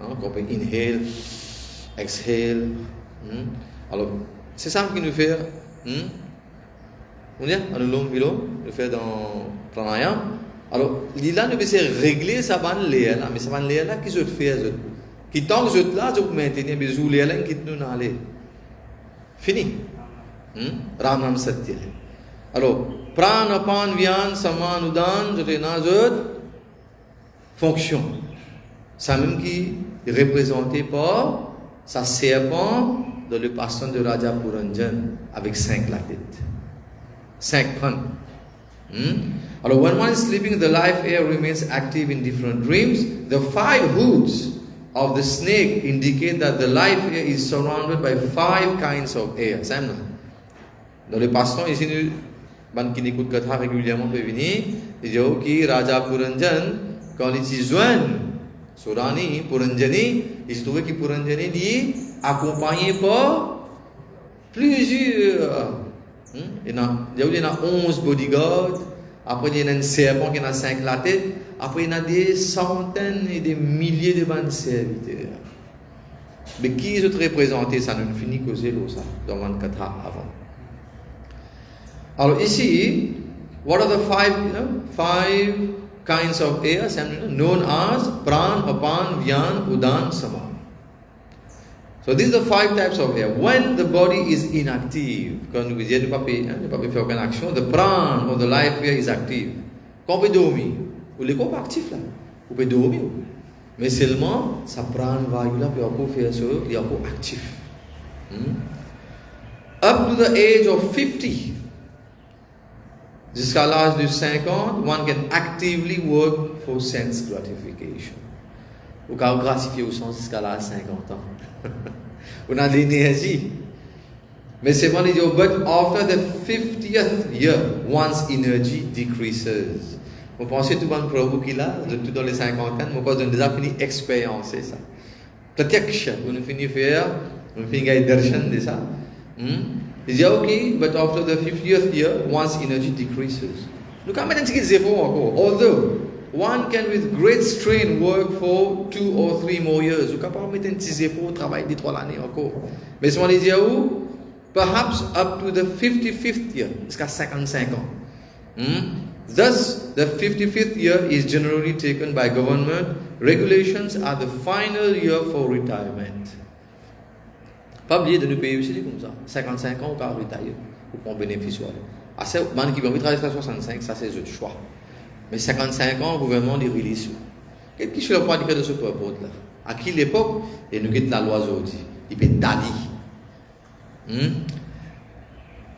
On peut inhale, exhale. Alors, c'est ça qui nous fait. On dit, anulom vilom, nous fait dans pranayam. Alors, là, nous essayons de régler sa bande layer là, mais sa bande layer là, qui se fait, qui tant que je là, je peux maintenir, mais je layer là, qui nous n'allez. Fini. Ram Ram Satya. Alors, prana, pan, vyan, saman, udan, je te fonction. Ça même qui est représenté par sa serpent dans le passion de Raja Puranjan avec 5 la tête. 5 pan. Alors, when one is sleeping, the life air remains active in different dreams. The 5 hoods of the snake indicate that the life air is surrounded by 5 kinds of air. Dans le passion, ici, nous, qui écoute Katha régulièrement peut venir, il dit que Raja Puranjan, quand il s'y joint, Surani, Puranjani, il se trouvait que Puranjani dit accompagné par plusieurs. Il y a 11 bodyguards, après il y a un serpent qui a 5 la tête, après il y a des centaines et des milliers de bandes serviteurs. Mais qui est représenté, ça ne finit que zéro, ça, dans 24 ans avant. Alors ici, what are the 5 kinds of air known as Pran, Apan, Vyan, Udan, Saman. So these are the 5 types of air. When the body is inactive, quand nous disons ne pas faire aucune action, the Pran or the life air is active. Quand on peut dormir, ou les corps actifs là, on peut dormir. Mais seulement, ça Pran va là, puis on peut faire ça, il est encore actif. Up to the age of 50, jusqu'à l'âge de 50, one can actively work for sense gratification. Ou quand on gratifie au sens jusqu'à l'âge de 50 ans. On a de l'énergie. Mais c'est bon, il dit, but after the 50th year, one's energy decreases. Vous pensez tout le monde pour vous qui là, tout dans les 50 ans, mais on a déjà fini expériencer ça. Pratyaksha, on a fini faire, on a fini gagner darshan de ça. Il dit, okay, but after the 50th year, one's energy decreases. Look how many things encore. Although one can with great strain work for 2 or 3 more years. Vous pouvez mettre un petit effort, travailler des 3 années encore. Mais si on dit perhaps up to the 55th year, jusqu'à 55 ans. Thus, the 55th year is generally taken by government regulations as the final year for retirement. Pas oublier de nous payer aussi comme ça. 55 ans, on peut retire, ou qu'on bénéficie. À ce moment qui va travailler jusqu'à 65, ça c'est le choix. Mais 55 ans, le gouvernement dit release. Qu'est-ce qui est le point de ce peuple là? À qui l'époque, et nous quitte la loi aujourd'hui. Il peut d'avis.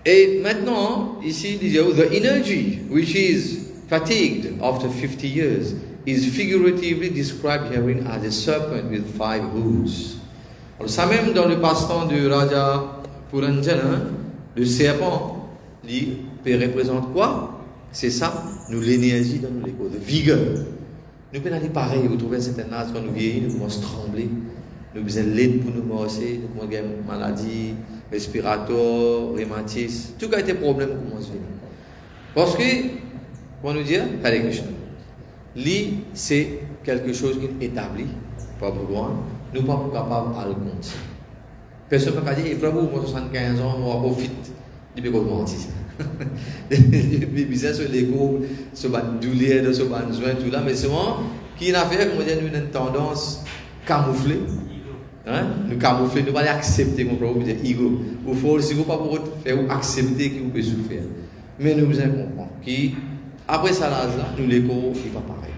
Et maintenant, ici, il dit, the energy which is fatigued after 50 years is figuratively described herein as a serpent with 5 hooves. Alors, ça même dans le passe-temps de Raja Puranjana, le serpent, il représente quoi? C'est ça, nous l'énergie dans nous l'écho, de vigueur. Nous pouvons aller pareil, vous trouvez un certain âge quand nous vieillissons, nous commençons à trembler. Nous avons besoin d'aide pour nous morcer, nous avons des maladies respiratoires, rhumatisme, tout a été problème pour commencer à venir. Parce que, comment nous dire, Hare Krishna, c'est quelque chose qui est établi par Bhagavan, nous ne sommes pas capables de le compter. Personne ne peut dire, et Prabhu, moi 75 ans, moi profite, il peut mentir. Les business sur l'écho, sur la douleur, sur la besoin, tout là, mais souvent, qui n'a fait, comme on dit, nous avons une tendance camouflée. Hein? Nous camoufler, nous ne pouvons pas accepter mon problème, dire ego. Il faut aussi pas pour faire accepter que vous pouvez souffrir. Mais nous devons comprendre qu'après ça, là, nous l'écho, il va pareil.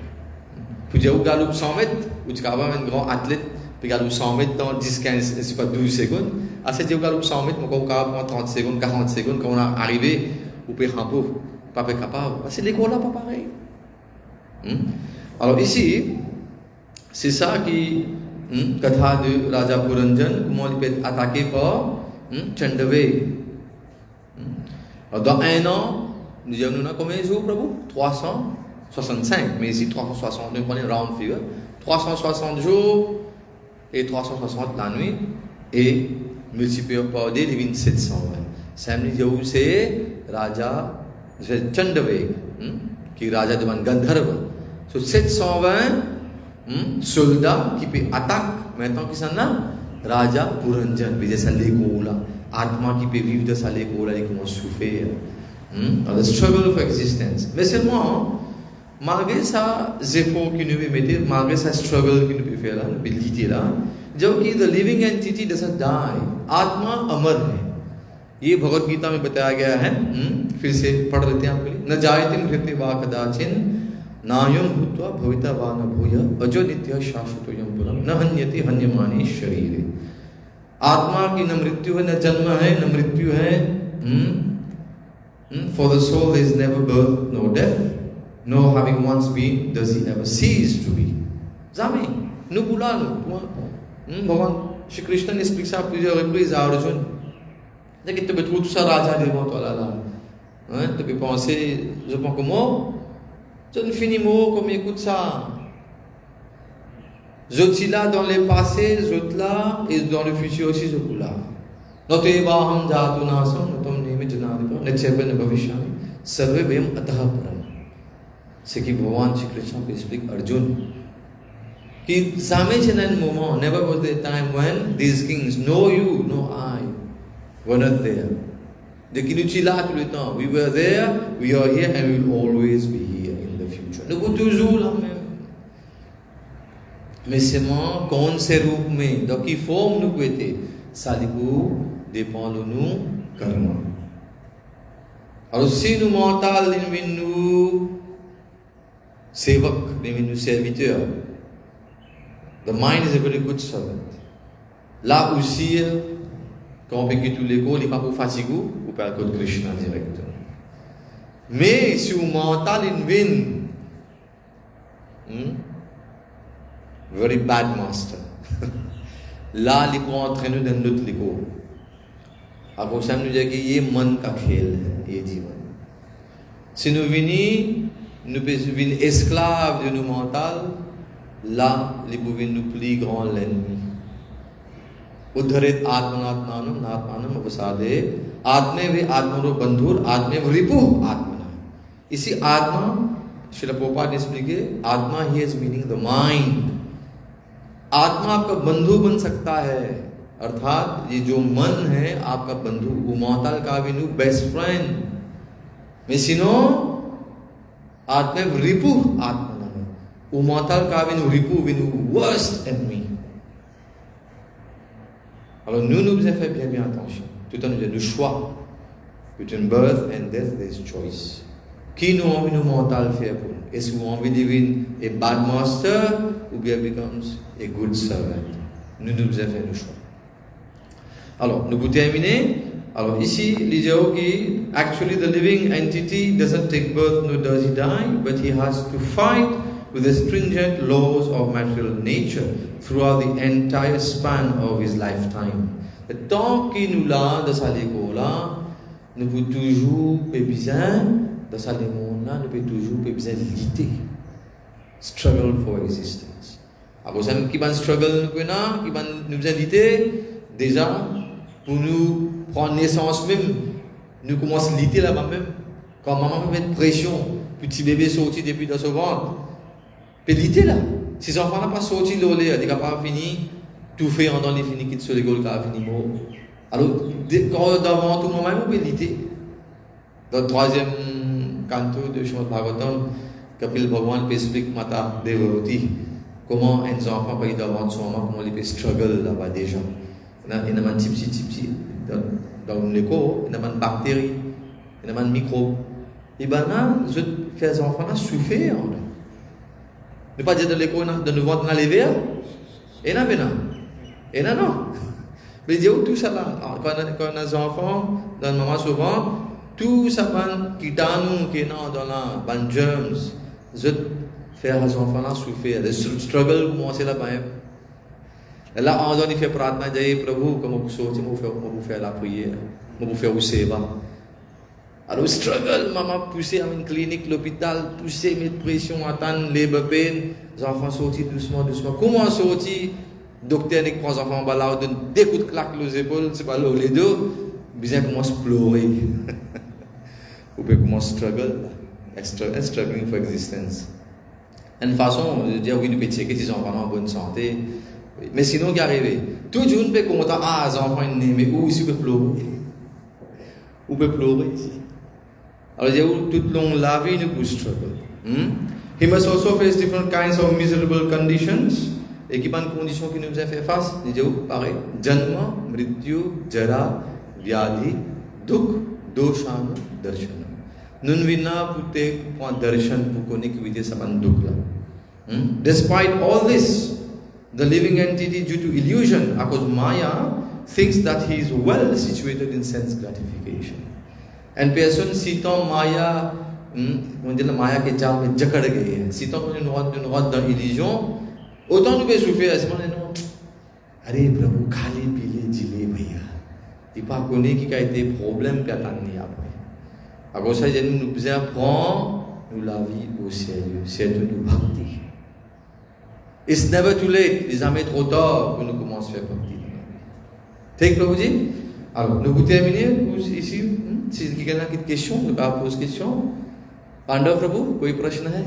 Pour dire, vous galopez 100 mètres, vous êtes capable un grand athlète, puis galopez 100 mètres dans 10, 15, c'est pas 12 secondes. À cette vous galopez 100 mètres, vous êtes capable prendre 30 secondes, 40 secondes, quand on est arrivé, vous pouvez ramper, pas capable. Parce que l'écho là, pas pareil. Alors ici, c'est ça qui. Katha de Raja Puranjan, comment il peut être attaqué par Chandaveg. Dans un an, nous avons combien de jours, Prabhu? 365. Mais ici, 360, nous prenons round figure. 360 jours et 360 la nuit. Et multiplié par 2, devient 720. Samedi, c'est Raja Chandaveg, qui est Raja devant Gandharva. So 720. Soldat qui peut attaquer, maintenant qui s'en a, Raja Puranjan, mais c'est l'écho Atma qui peut vivre de ça l'écho là, il commence à souffrir. The struggle for existence. Mais seulement, malgré ça, efforts que nous mettons, malgré ça struggle que nous pouvons faire là, nous pouvons lutter là, जबकि the living entity doesn't die, आत्मा अमर है. ये भगवत गीता में बताया गया है. फिर से पढ़ लेते हैं आपके लिए. न जायते मृत्युं वा कदाचिन नायं भूत्वा भविता वा न भूय अजो नित्यः शाश्वतोऽयं पुरः न हन्यते हन्यमाने शरीरे. आत्मा की न मृत्यु है, न जन्म है, न मृत्यु है. For the soul there is never birth nor death, nor having once been does he ever cease to be. Jamais. Nous voulons. भगवान श्री कृष्ण ने explique ça plusieurs reprises à Arjun. Dès que tu peux trouver tout ça raja devant toi là, tu peux penser, je pense que moi, je ne finis mot comme écoute ça. Je suis là dans le passé, je suis là, et dans le futur aussi je suis là. Notre baham jatu nasam, notre name janadipa, netchepe ne bhavishami, sarve vayam atah param. C'est qui भगवान श्री कृष्ण को explique Arjun. कि jamais in that moment, never was there a time when these kings, no you, no I, were not there. De qui nous sommes là tout le temps. We were there, we are here, and we will always be here in the future. Nous sommes toujours là même. Mais seulement, कौन से रूप में, dans quelle forme nous pouvons être, ça dépend de nous, karma. Alors si nous mental, nous sévak, nous serviteurs. The mind is a very good servant. Là aussi, quand on fait tous les cours, il n'est pas pour fatiguer, ou pas le code Krishna directement. Mais si vous mental in win, very bad master. Là, il peut entraîner dans notre l'égo. Après ça, nous disons que ये मन का खेल है, ये जीवन. Si nous venons, nous devenons esclaves de nos mentales. Là, les pouvons nous plus grand l'ennemi. Udharit atmanatmanam natmanam avasade atme ve atmano bandhur atme ripu atmana. Ici atma, Srila Prabhupada ने expliqué, atma here is meaning the mind. आत्मा आपका बंधु बन सकता है, अर्थात ये जो मन है आपका बंधु, वो मोहताल का भी नु best friend. Mais sinon, Atme ripu atmanam. Umatal kavinu ripu vinu worst enemy. Alors nous devons faire bien attention. Tout en nous choix. Between birth and death, there is choice. Qui nous envie nous mental faire pour nous? Est-ce qu'on envie de devenir a bad master ou bien becomes a good servant? Nous devons faire nos choix. Alors, nous pouvons terminer. Alors ici, il dit que actually the living entity doesn't take birth nor does he die, but he has to fight with the stringent laws of material nature throughout the entire span of his lifetime. Le temps qu'il nous l'a dans sa là, nous pouvons toujours besoin dans sa là, nous pouvons toujours besoin de lutter, struggle for existence. Alors ça qui va struggle nous qui va nous besoin de lutter déjà pour nous prendre naissance même, nous commençons à lutter là-bas même. Quand maman met pression, petit bébé sorti depuis dans son ventre, peut lutter là. Si les enfants n'ont pas sorti de l'eau, ils ne sont pas fini, tout fait en dans les finis qui sont les gaules qui ont fini mort. Alors, quand devant tout le monde, on peut lutter. Dans le troisième canto de Srimad Bhagavatam, Kapil Bhagavan explique Mata Devavati comment un enfant peut devant son maman, comment il peut struggle là-bas déjà. Il y a un petit dans l'écho, il y a une bactérie, il y a un microbe. Et bien là, je fais les enfants souffrir. Ne pas dire de l'écho, de nous voir dans les verres. Et là, et là, non. Mais il dit tout ça là, quand on a des enfants, dans le moment souvent, tout ça qui est dans la bande germs, je fais les enfants là souffrir. Le struggle commence là-bas. Et là, on doit faire pratna, dire Prabhu, comment vous sortez, vous faire la prière, vous faire au seva. Alors, struggle, maman poussé à une clinique, l'hôpital, poussé, mettre pression, attendre, les bébés, les enfants sortis doucement. Comment sortir? Docteur n'est pas enfants, là, on donne des coups de claque aux épaules, c'est pas là, les deux, bien commence à pleurer. Vous pouvez commencer à struggle, struggling for existence. Une façon de dire, oui, nous pouvons checker si les enfants sont en bonne santé. Mais sinon, qui arrive? Tout le monde peut compter, les enfants sont nés, mais où ici, vous pouvez pleurer? Vous pouvez pleurer ici. Alors, toute la vie, nous pouvons struggle. He must also face different kinds of miserable conditions. Et qui sont les conditions qui nous ont fait face? Nous disons, pareil, Janma, Mrityu, Jara, Vyadhi, Dukh, Doshana, Darshana. Nous ne venons pas pour darshan, pour connaître que c'est un dukh là. Despite all this, the living entity, due to illusion, because Maya, thinks that he is well situated in sense gratification. And person citant Maya, on dit la Maya के जाल में जकड़ गई है. Citant une route dans illusion, autant nous pouvons souffrir. ऐसे माने non, अरे प्रभु खाली पीले जिले भैया. Il pas connaît qui a été problème qui attend ni après. Alors ça, nous besoin prendre nous la vie au sérieux, c'est de nous bhakti. It's never too late. Il n'est jamais trop tard pour nous commencer à faire bhakti. Take Prabhuji. Alors, nous vous terminer ici. Si quelqu'un a une question, nous pouvons poser une question. Pandav Prabhu, कोई प्रश्न है?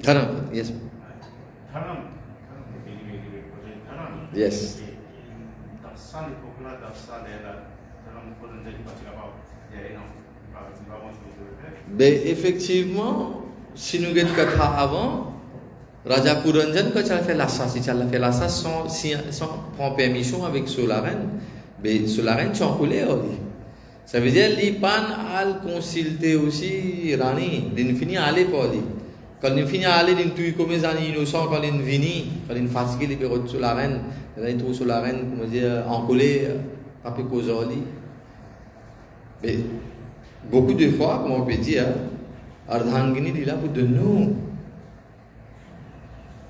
Dharam, yes. Yes. Mais effectivement, si nous regardons le cas avant, Raja Puranjan, quand il a fait l'assas sans prendre permission avec Solaren, mais Solaren s'en coulait. Ça veut dire qu'il n'a pas consulté aussi Rani, il n'a fini à aller pour lui. Quand il finit à aller, il tue comme les années innocents, quand il finit, quand il est fatigué, il peut retrouver la reine, il trouve sur la reine, comment dire, encollé, pas peu causali. Mais beaucoup de fois, comme on peut dire, Ardhangini est là pour de nous.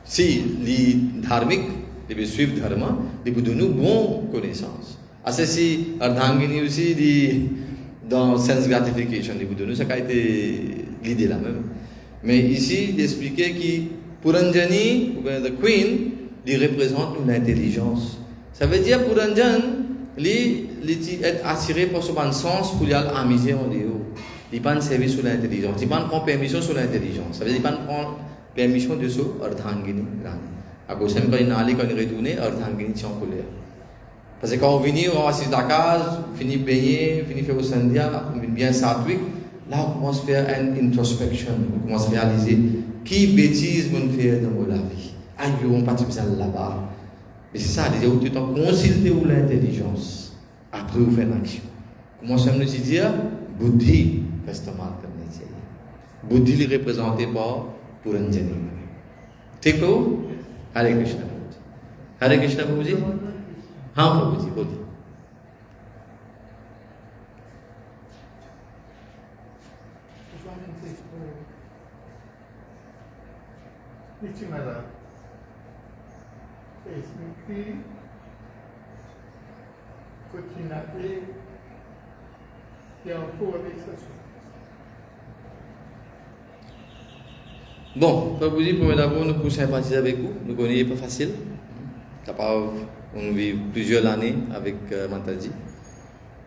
Si les dharmiques, les veulent suivre dharma, ils peuvent donner bonne connaissance. Assez si Ardhangini aussi dit dans sense gratification, ils peuvent donner ça qui a été l'idée là même. Mais ici, d'expliquer que Puranjani, ou bien the Queen, il représente l'intelligence. Ça veut dire Puranjan, il est attiré par son sens pour lui amuser en dehors. Il ne servir sur l'intelligence. Il ne prend permission sur l'intelligence. Ça veut dire qu'il ne prend permission de ce Ardhangini. À cause de ça, quand il est retourné, Ardhangini est en colère. Parce que quand on vient, on assise la case, on finit baigner, on finit faire au sandia, on vient bien satwick, là on commence à faire une introspection, on commence à réaliser qui bêtise on fait dans la vie. Ah, ils vont partir là-bas. Mais c'est ça, déjà, où tu t'en consultes ou l'intelligence, après vous faites l'action. Comment ça nous dit? Buddhi, customer alternative. Buddhi est représenté par Puranjani. ठीक हो हरे कृष्ण प्रभु जी हाँ प्रभु जी बोलिए Bon, Prabhu ji, pour d'abord, nous pouvons sympathiser avec vous. Nous connaissons pas facile. On vit plusieurs années avec Mataji.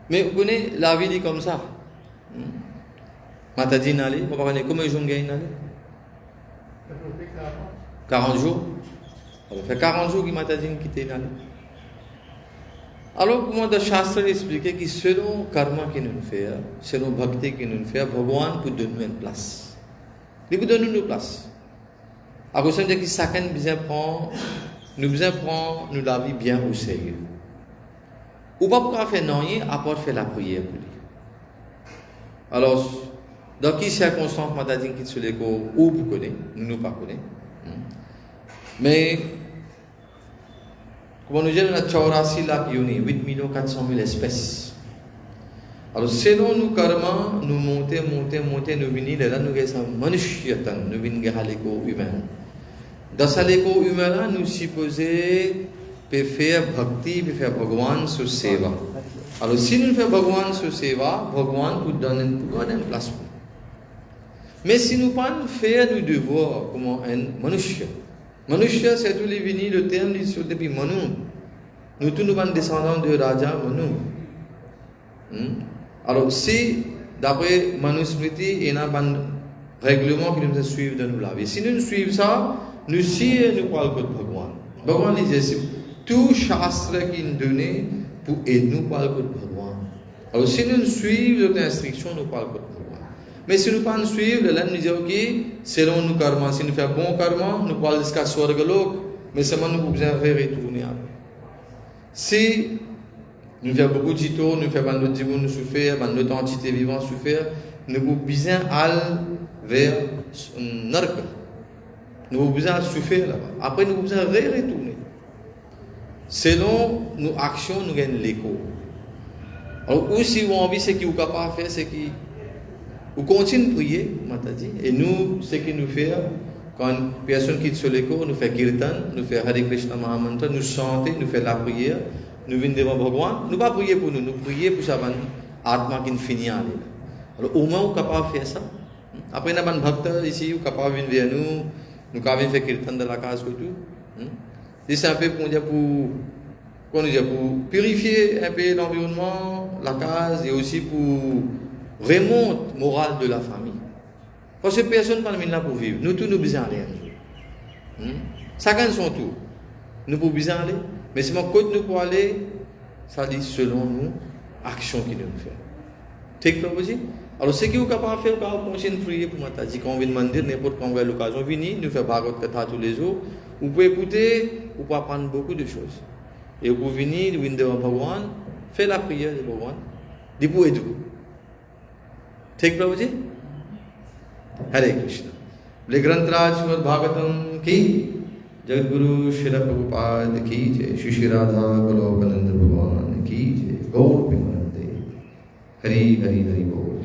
Mais vous connaissez la vie dit comme ça. Mataji n'a allé. Vous comprenez comment ils ont gagné n'a allé 40 jours. Ça fait 40 jours que Mataji a quitté n'a allé. Alors, comment le Shastra explique que selon le karma que nous faisons, selon le bhakti que nous faisons, Bhagavan peut donner une place. Il peut donner une place. À cause de que chacun nous prend nous la vie bien au sérieux. Ou pas pour faire rien, à part faire la prière pour lui. Alors, dans quelles circonstances, je dit qu'il se l'écho, ou vous connaissez, nous ne pas connaissons. Mais, comme nous disons, dans la 84 lakh yoni, 8 400 000 espèces. Alors, selon nos karma, nous montons, nous venons, là, nous sommes manushiyatan, nous venons à l'écho humain. Dans ce l'écho humain-là, nous supposons faire bhakti, faire Bhagavan sur seva. Alors, si nous faisons Bhagavan sur seva, Bhagavan peut donner une place. Mais si nous ne faisons pas nos devoirs comme un manushya, manushya, c'est tout les venus, le terme dit depuis Manu. Nous tous nous sommes descendants de Raja Manu. Alors, si, d'après Manusmriti, il y a un règlement qui nous suit dans la vie. Si nous suivons ça, nous parlons de Bhagavan. Bhagavan dit tout shastra qui nous donne pour aider nous parlons de Bhagavan. Alors, si nous suivons les instructions, nous parlons de Bhagavan. Mais si nous ne pas suivre, là, nous disons que selon nos karma, si nous faisons bon karma, nous parlons jusqu'à Swargalok, mais seulement nous pouvons retourner après. Si nous faisons beaucoup de jito, nous faisons notre divo nous souffrir, notre entité vivante souffrir, nous pouvons bien aller vers Narka. Nous pouvons bien souffrir là-bas. Après, nous pouvons retourner. Selon nos actions, nous gagnons l'écho. Alors, ou si vous avez envie, ce que vous êtes capable de faire, c'est que vous continuez de prier, et nous, ce que nous faisons, quand une personne quitte sur l'écho, nous faisons Kirtan, nous faisons Hare Krishna Mahamantra, nous chantons, nous faisons la prière. Nous venons devant Bhagavan, nous ne pas prier pour nous prions pour ça, Atma qui finit à aller. Alors, au moins, nous sommes capables de faire ça. Après, nous avons un bhakta ici, nous sommes capables de venir vers nous, nous sommes capables de faire kirtan dans la case et tout. C'est un peu pour purifier un peu l'environnement, la case, et aussi pour remonter le moral de la famille. Parce que personne ne parle là pour vivre. Nous tous, nous besoin aller un jour. Chacun son tour. Nous pouvons besoin aller. Mais si mon côté nous pour aller, ça dit selon nous, action qui nous fait. Take proposé. Alors, ce que vous êtes capable de faire, vous pouvez prier pour Mataji. Quand on vient demander, n'importe quand on a l'occasion, venir, nous faire Bhagavad Gita tous les jours. Vous pouvez écouter, vous pouvez apprendre beaucoup de choses. Et vous pouvez venir, vous venez devant Bhagavan, faire la prière de Bhagavan. Vous pouvez aider. Take proposé. Hare Krishna. Les grands Raj Srimad Bhagavatam qui Jaguru Shri Prabhupada ki jai, Shri Radha Golokananda Bhagavan ki jai, Gaur Premanande, Hari Hari Hari Bol.